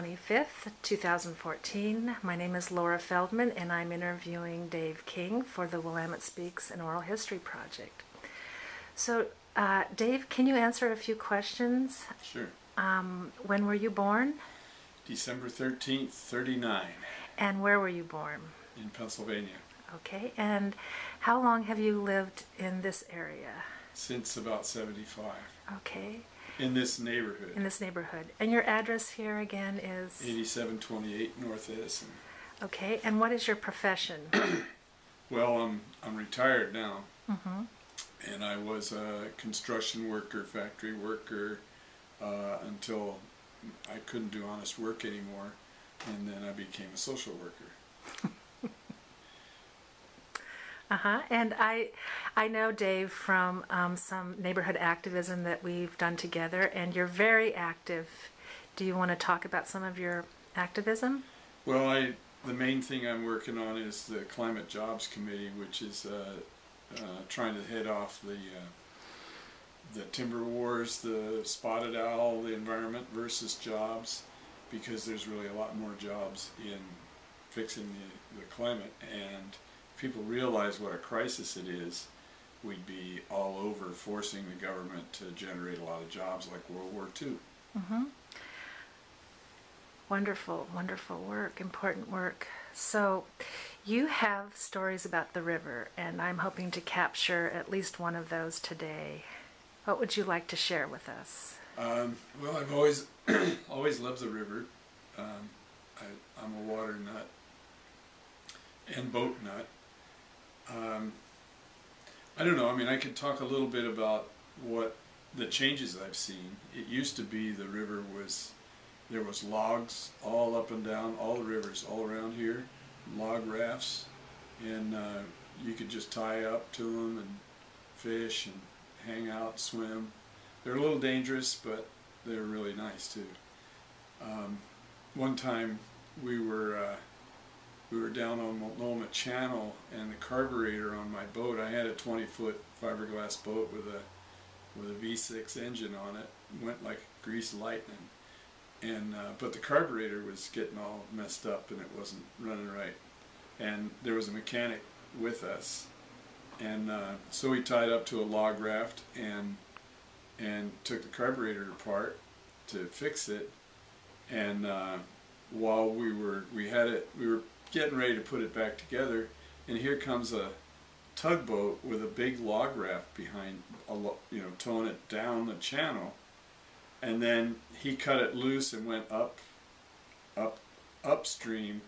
25th, 2014. My name is Laura Feldman, and I'm interviewing Dave King for the Willamette Speaks an Oral History Project. So, Dave, can you answer a few questions? Sure. When were you born? December 13th, 39. And where were you born? In Pennsylvania. Okay, and how long have you lived in this area? Since about 75. Okay. In this neighborhood. In this neighborhood. And your address here again is? 8728 North Edison. Okay, and what is your profession? Well, I'm retired now. Mm-hmm. And I was a construction worker, factory worker, until I couldn't do honest work anymore. And then I became a social worker. And I know Dave from some neighborhood activism that we've done together, and you're very active. Do you want to talk about some of your activism? Well, the main thing I'm working on is the Climate Jobs Committee, which is trying to head off the timber wars, the spotted owl, the environment versus jobs, because there's really a lot more jobs in fixing the climate, and people realize what a crisis it is, we'd be all over forcing the government to generate a lot of jobs like World War II. Mm-hmm. Wonderful, wonderful work, important work. So you have stories about the river, and I'm hoping to capture at least one of those today. What would you like to share with us? Well, I've always always loved the river. I'm a water nut and boat nut. I don't know, I mean, I could talk a little bit about what the changes I've seen. It used to be the river there was logs all up and down, all the rivers all around here, log rafts, and you could just tie up to them and fish and hang out, swim. They're a little dangerous, but they're really nice too. One time we were down on Willamette Channel, and the carburetor on my boat, I had a 20-foot fiberglass boat with a V6 engine on it, went like greased lightning, and but the carburetor was getting all messed up and it wasn't running right, and there was a mechanic with us, and so we tied up to a log raft and took the carburetor apart to fix it, and while we were getting ready to put it back together, and here comes a tugboat with a big log raft behind, towing it down the channel, and then he cut it loose and went upstream,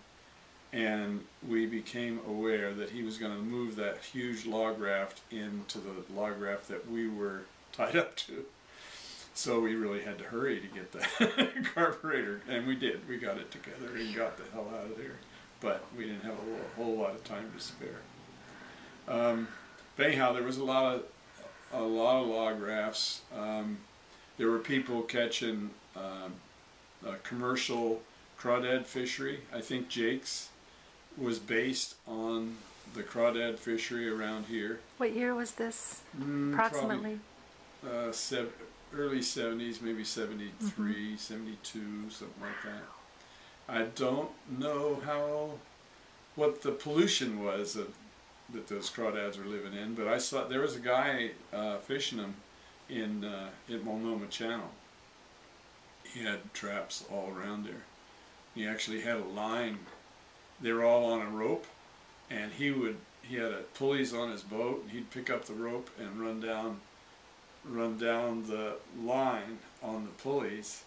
and we became aware that he was going to move that huge log raft into the log raft that we were tied up to. So we really had to hurry to get the carburetor, and we did. We got it together and got the hell out of there. But we didn't have a whole lot of time to spare. But anyhow, there was a lot of log rafts. There were people catching a commercial crawdad fishery. I think Jake's was based on the crawdad fishery around here. What year was this, approximately? Early 70s, maybe 73, 72, something like that. I don't know what the pollution was that those crawdads were living in, but I saw there was a guy fishing them in Multnomah Channel. He had traps all around there. He actually had a line. They were all on a rope, and he had pulleys on his boat, and he'd pick up the rope and run down the line on the pulleys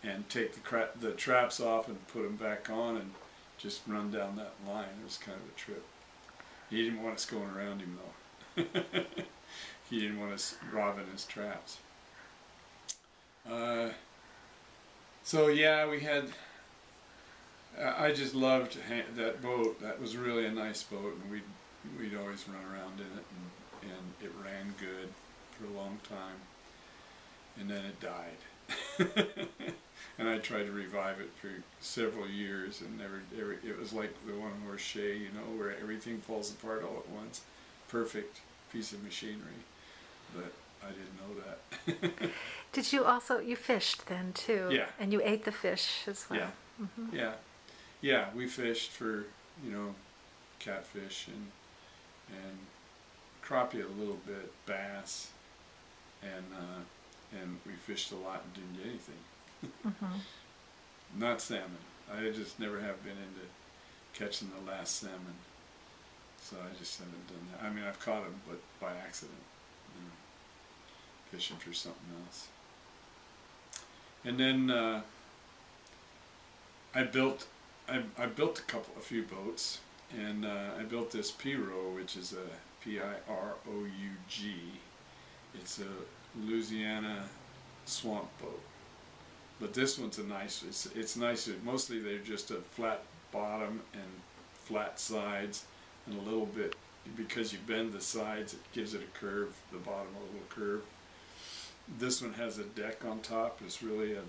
and take the traps off and put them back on and just run down that line. It was kind of a trip. He didn't want us going around him though. He didn't want us robbing his traps. So yeah, we had, I just loved that boat. That was really a nice boat, and we'd always run around in it, and it ran good for a long time, and then it died. And I tried to revive it for several years, and it was like the one horse shay, where everything falls apart all at once. Perfect piece of machinery, but I didn't know that. Did you fished then too? Yeah. And you ate the fish as well? Yeah. Yeah, yeah. We fished for, you know, catfish and crappie a little bit, bass, and we fished a lot and didn't get anything. Not salmon. I just never have been into catching the last salmon, so I just haven't done that. I mean, I've caught them, but by accident, you know, fishing for something else. And then I built a few boats, and I built this Pirou, which is a Piroug. It's a Louisiana swamp boat, but this one's a nice. It's nicer. Mostly they're just a flat bottom and flat sides, and a little bit, because you bend the sides, it gives it a curve. The bottom a little curve. This one has a deck on top. It's really a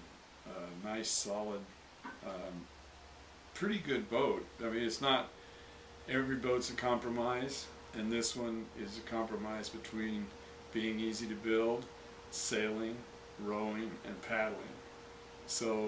nice, solid, pretty good boat. I mean, it's not every boat's a compromise, and this one is a compromise between being easy to build, sailing, rowing, and paddling. So